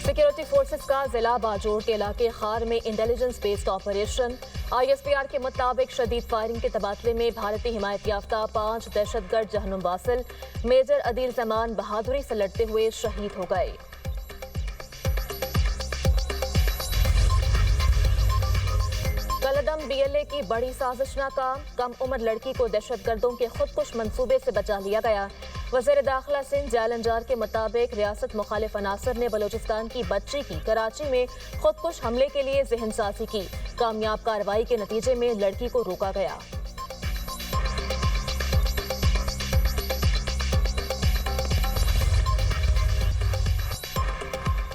Security forces का जिला बाजोड़ के इलाके खार में इंटेलिजेंस बेस्ड ऑपरेशन। ISPR के मुताबिक शदीद फायरिंग के तबादले में भारतीय हिमायत याफ्ता 5 दहशतगर्द जहन्नुम वासिल मेजर अदील जमान बहादुरी से लड़ते हुए शहीद हो गए। कलदम BLA की बड़ी साजिश नाकाम, कम उम्र लड़की को दहशतगर्दों के खुदकुश मंसूबे से बचा लिया गया। वज़ीर दाखिला सिंध जालंजार के मुताबिक रियासत मुखालिफ अनासर ने बलूचिस्तान की बच्ची की कराची में खुदकुश हमले के लिए जहन साजी की। कामयाब कार्रवाई के नतीजे में लड़की को रोका गया।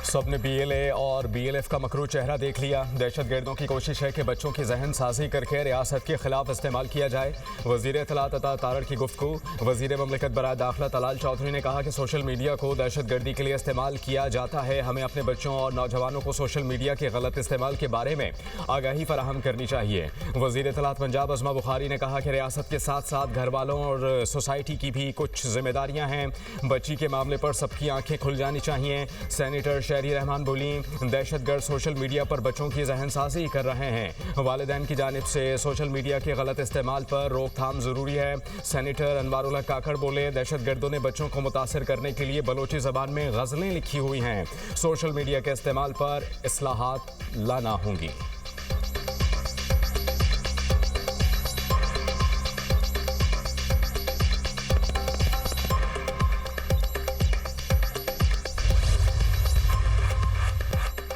सबने BLA और BLF का मकरू चेहरा देख लिया। दहशतगर्दों की कोशिश है कि बच्चों की जहन साजी करके रियासत के खिलाफ इस्तेमाल किया जाए। वज़ीर इत्तलात अता तारड़ की गुफ्तगू। वज़ीर ममलिकत बराए दाखिला तलाल चौधरी ने कहा कि सोशल मीडिया को दहशतगर्दी के लिए इस्तेमाल किया जाता है। हमें अपने बच्चों और नौजवानों को सोशल मीडिया के गलत इस्तेमाल के बारे में आगाही फराहम करनी चाहिए। वज़ीर इत्तलात पंजाब अज़मा बुखारी ने कहा कि रियासत के साथ साथ घर वालों और सोसाइटी की भी कुछ जिम्मेदारियाँ हैं। बच्ची के मामले पर सबकी आंखें खुल जानी चाहिए। सेनेटर रहमान बोली, दहशतगर्द सोशल मीडिया पर बच्चों की जहनसाजी कर रहे हैं। वालिदैन की जानिब से सोशल मीडिया के गलत इस्तेमाल पर रोकथाम ज़रूरी है। सेनेटर अनवारुल्लाह काकड़ बोले, दहशतगर्दों ने बच्चों को मुतासर करने के लिए बलोची ज़बान में गज़लें लिखी हुई हैं। सोशल मीडिया के इस्तेमाल पर इस्लाहात लाना होंगी।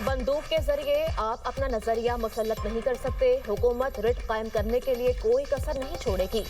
बंदूक के जरिए आप अपना नजरिया मुसल्लत नहीं कर सकते। हुकूमत रिट कायम करने के लिए कोई कसर नहीं छोड़ेगी।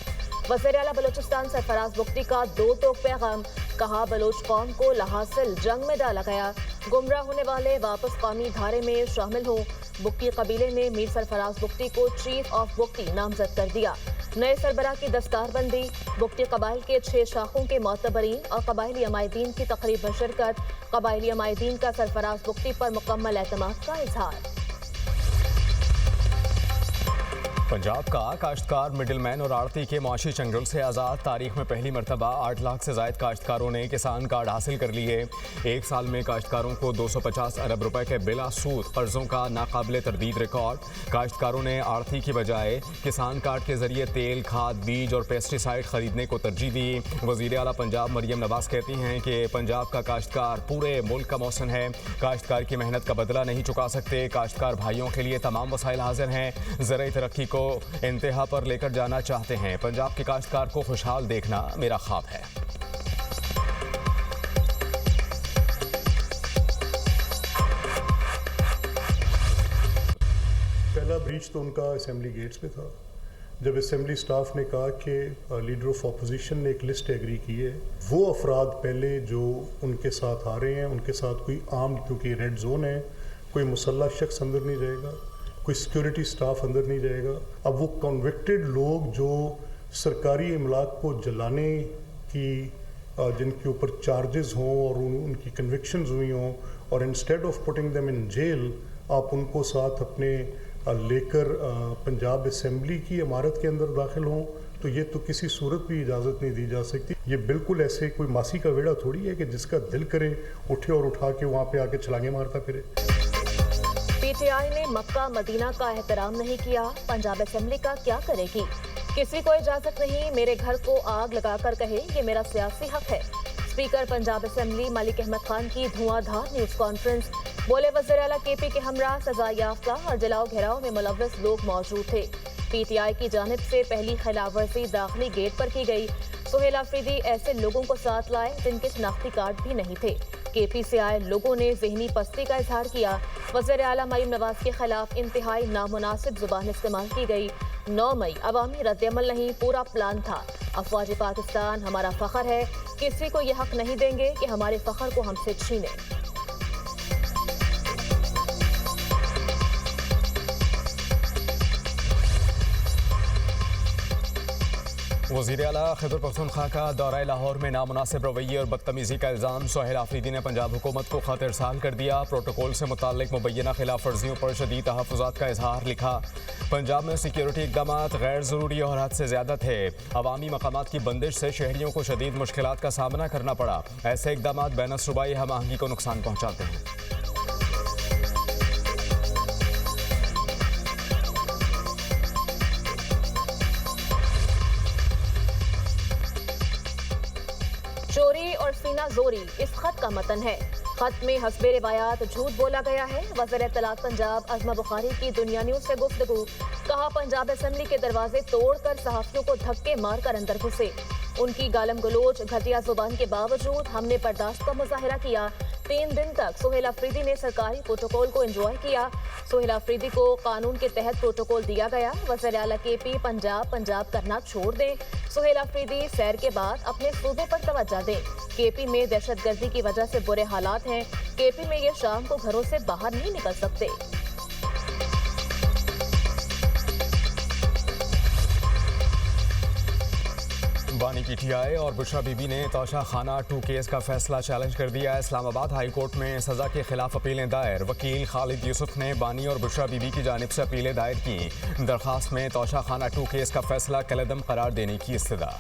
वज़ीर आला बलूचिस्तान सरफराज बुख्ती का 2 टोक पैगाम। कहा, बलोच कौम को लहासिल जंग में डाला गया। गुमराह होने वाले वापस कौमी धारे में शामिल हो। बुख्ती कबीले ने मीर सरफराज बुख्ती को चीफ ऑफ बुख्ती नामजद कर दिया। नए सरबराह की दस्तारबंदी। बुख्ती कबाइल के 6 शाखों के मोतबरीन और कबाइली अमायदीन की तकरीब में शिरकत। कबाइली अमायदीन का सरफराज बुख्ती पर मुकम्मल एतमाद का इजहार। पंजाब का काश्तकार, मिडिलमैन और आड़ती के मुआशी चंगुल से आज़ाद। तारीख में पहली मरतबा 8 लाख से ज़ायद काश्तकारों ने किसान कार्ड हासिल कर लिए। एक साल में काश्तकारों को 250 अरब रुपए के बिला सूद कर्जों का नाकाबिले तरदीद रिकॉर्ड। काश्तकारों ने आड़ती की बजाय किसान कार्ड के जरिए तेल, खाद, बीज और पेस्टिसाइड खरीदने को तरजीह दी। वज़ीर आला पंजाब मरियम नवाज कहती हैं कि पंजाब का काश्तकार पूरे मुल्क का मौसन है। काश्तकार की मेहनत का बदला नहीं चुका सकते। काश्तकार भाइयों के लिए तमाम वसाइल हाजिर हैं। ज़राई तरक्की को इंतहा पर लेकर जाना चाहते हैं। पंजाब के काश्तकार को खुशहाल देखना मेरा ख्वाब है। पहला ब्रीच तो उनका असेंबली गेट्स पे था, जब असेंबली स्टाफ ने कहा कि लीडर ऑफ अपोजिशन ने एक लिस्ट एग्री की है। वो अफराद पहले जो उनके साथ आ रहे हैं, उनके साथ कोई आम, क्योंकि रेड जोन है, कोई मुसल्ला शख्स अंदर नहीं रहेगा, कोई सिक्योरिटी स्टाफ अंदर नहीं रहेगा। अब वो कन्विक्टेड लोग जो सरकारी इमलाक को जलाने की जिनके ऊपर चार्जेस हों और उनकी कन्विक्शंस हुई हों, और instead of putting them in jail आप उनको साथ अपने लेकर पंजाब असेंबली की इमारत के अंदर दाखिल हों, तो ये तो किसी सूरत भी इजाज़त नहीं दी जा सकती। ये बिल्कुल ऐसे कोई मासी का वेड़ा थोड़ी है कि जिसका दिल करे उठे और उठा के वहाँ पे आके छलांगे मारता फिरे। PTI ने मक्का मदीना का एहतराम नहीं किया। पंजाब असेंबली का क्या करेगी? किसी को इजाजत नहीं मेरे घर को आग लगाकर कहे ये मेरा सियासी हक है। स्पीकर पंजाब असेंबली मलिक अहमद खान की धुआंधार न्यूज कॉन्फ्रेंस। बोले, वज़ीर आला KP के हमरा सजा याफ्ता और जलाओ घेराव में मुलव्वस लोग मौजूद थे। PTI की जानिब से पहली खिलाफवर्जी दाखिली गेट पर की गई। सुहेल आफरीदी ऐसे लोगों को साथ लाए जिनके शनाख्ती कार्ड भी नहीं थे। KP से आए लोगों ने जहनी पस्ती का इजहार किया। वज़ीर आला मरीम नवाज के खिलाफ इंतहाई नामुनासिब जुबान इस्तेमाल की गई। 9 मई अवामी रद्दअमल नहीं, पूरा प्लान था। अफवाज पाकिस्तान हमारा फ़ख्र है। किसी को यह हक नहीं देंगे कि हमारे फ़ख्र को हमसे छीने। वज़ीर आला खैबर पख्तूनख्वा का दौरा लाहौर में नामुनासिब रवैये और बदतमीज़ी का इल्ज़ाम। सुहेल आफरीदी ने पंजाब हुकूमत को खत इरसाल कर दिया। प्रोटोकॉल से मुताल्लिक मुबैना खिलाफ वर्जियों पर शदीद तहफ़्फ़ुज़ात का इजहार लिखा। पंजाब में सिक्योरिटी इक़दाम गैर ज़रूरी और हद से ज़्यादा थे। अवामी मकामात की बंदिश से शहरियों को शदीद मुश्किलात का सामना करना पड़ा। ऐसे इक़दाम बैन सूबाई हम आहंगी को नुकसान पहुँचाते हैं। चोरी और सीना जोरी इस खत का मतन है। खत में हस्बे रिवायात झूठ बोला गया है। वज़ीर इत्तलात पंजाब अज़मा बुखारी की दुनिया न्यूज से गुफ्तगू। कहा, पंजाब असेंबली के दरवाजे तोड़कर सहाफियों को धक्के मारकर अंदर घुसे। उनकी गालम गलोच घटिया जुबान के बावजूद हमने बर्दाश्त का मुजाहिरा किया। 3 दिन तक सुहेल अफरीदी ने सरकारी प्रोटोकॉल को एंजॉय किया। सुहेल अफरीदी को कानून के तहत प्रोटोकॉल दिया गया। वज़ीर आला केपी पंजाब करना छोड़ दें। सुहेल अफरीदी सैर के बाद अपने सूबे पर तवज्जो दें। केपी में दहशतगर्दी की वजह से बुरे हालात हैं। केपी में ये शाम को घरों से बाहर नहीं निकल सकते। बानी पीटीआई और बुशरा बीबी ने तोशा खाना 2 केस का फैसला चैलेंज कर दिया। इस्लामाबाद हाई कोर्ट में सजा के खिलाफ अपीलें दायर। वकील खालिद यूसुफ ने बानी और बुशरा बीबी की जानिब से अपीलें दायर की। दरखास्त में तोशा खाना 2 केस का फैसला कलअदम करार देने की इस्तदा।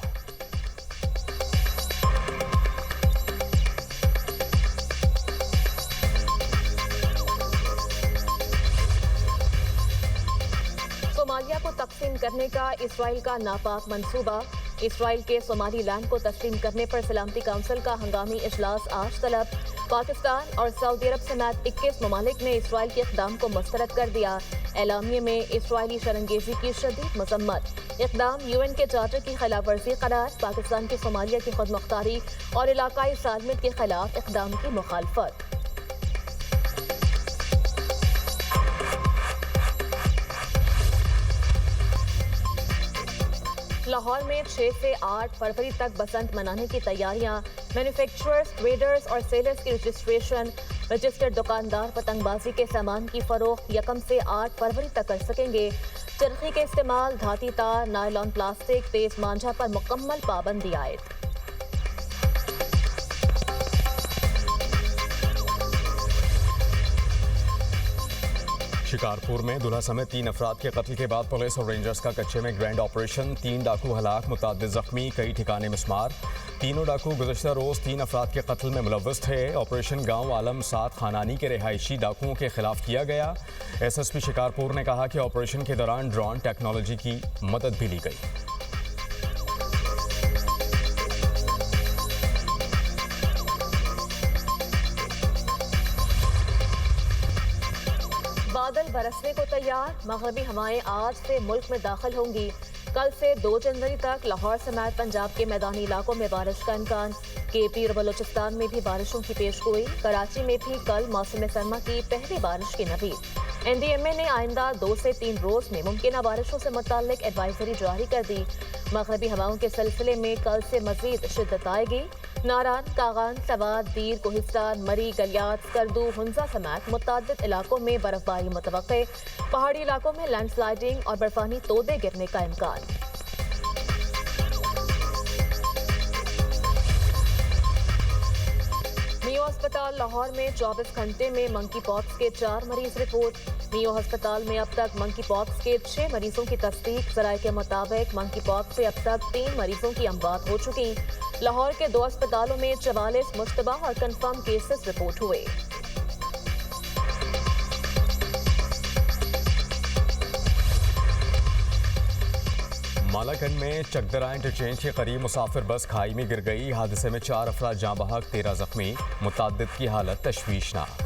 सोमालिया को तकसीम करने का इसराइल का नापाक मंसूबा। इसराइल के सोमाली लैंड को तस्लीम करने पर सलामती काउंसिल का हंगामी इजलास आज तलब। पाकिस्तान और सऊदी अरब समेत 21 ममालिक ने इसराइल के इक़दाम को मुस्तरद कर दिया। एलामिये में इसराइली शरंगेजी की शदीद मजम्मत। इक़दाम UN के चार्टर की खिलाफ वर्जी करार। पाकिस्तान की सोमालिया की खुद मुख्तारी और इलाकाई सालमियत के खिलाफ इक़दाम की मुखालफत। लाहौर में 6 से 8 फरवरी तक बसंत मनाने की तैयारियां। मैन्युफैक्चरर्स, ट्रेडर्स और सेलर्स की रजिस्ट्रेशन। रजिस्टर्ड दुकानदार पतंगबाजी के सामान की फरोख्त 1 से 8 फरवरी तक कर सकेंगे। चरखी के इस्तेमाल, धाती तार, नायलॉन प्लास्टिक, तेज मांझा पर मुकम्मल पाबंदी आयद। शिकारपुर में दूल्हा समेत 3 अफराद के कत्ल के बाद पुलिस और रेंजर्स का कच्चे में ग्रैंड ऑपरेशन। 3 डाकू हलाक, मुतअद्दिद जख्मी, कई ठिकाने मिसमार। तीनों डाकू गुज़श्ता रोज 3 अफराद के कत्ल में मुलव्वस थे। ऑपरेशन गांव आलम 7 खानानी के रिहायशी डाकुओं के खिलाफ किया गया। SSP शिकारपुर ने कहा कि ऑपरेशन के दौरान ड्रोन टेक्नोलॉजी की मदद भी ली गई। बादल बरसने को तैयार। मगरबी हवाएं आज से मुल्क में दाखिल होंगी। कल से 2 जनवरी तक लाहौर समेत पंजाब के मैदानी इलाकों में बारिश का इम्कान। KP और बलोचिस्तान में भी बारिशों की पेशगोई। कराची में भी कल मौसम सरमा की पहली बारिश की नवीद। NDMA ने आइंदा 2 से 3 रोज में मुमकिन बारिशों से मुताल्लिक एडवाइजरी जारी कर दी। मगरबी हवाओं के सिलसिले में कल से मजीद शिद्दत आएगी। नारान, कागान, सवाद, दीर, कोहिस्तान, मरी, गलियात, स्कर्दू, हुंजा समेत मुतअद्दिद इलाकों में बर्फबारी मुतवक्के। पहाड़ी इलाकों में लैंडस्लाइडिंग और बर्फानी तोदे गिरने का इम्कान। मियो अस्पताल लाहौर में 24 घंटे में मंकी पॉक्स के 4 मरीज रिपोर्ट। मियो अस्पताल में अब तक मंकी पॉक्स के 6 मरीजों की तस्दीक। ज़राए के मुताबिक मंकी पॉक्स से अब तक 3 मरीजों की अमवात हो चुकी। लाहौर के 2 अस्पतालों में 44 मुश्तबा और कंफर्म केसेस रिपोर्ट हुए। मालागंज में चकदरा इंटरचेंज के करीब मुसाफिर बस खाई में गिर गई। हादसे में 4 अफराद जाँ बहक, 13 जख्मी। मुतअद्दिद की हालत तशवीशनाक।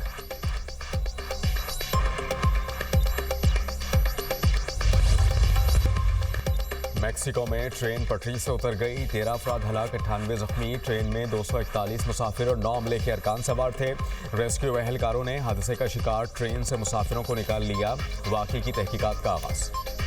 मैक्सिको में ट्रेन पटरी से उतर गई। 13 अफराद हलाक, 98 जख्मी। ट्रेन में 241 मुसाफिर और 9 अमले के अरकान सवार थे। रेस्क्यू एहलकारों ने हादसे का शिकार ट्रेन से मुसाफिरों को निकाल लिया। वाक़ई की तहकीकात का आगाज़।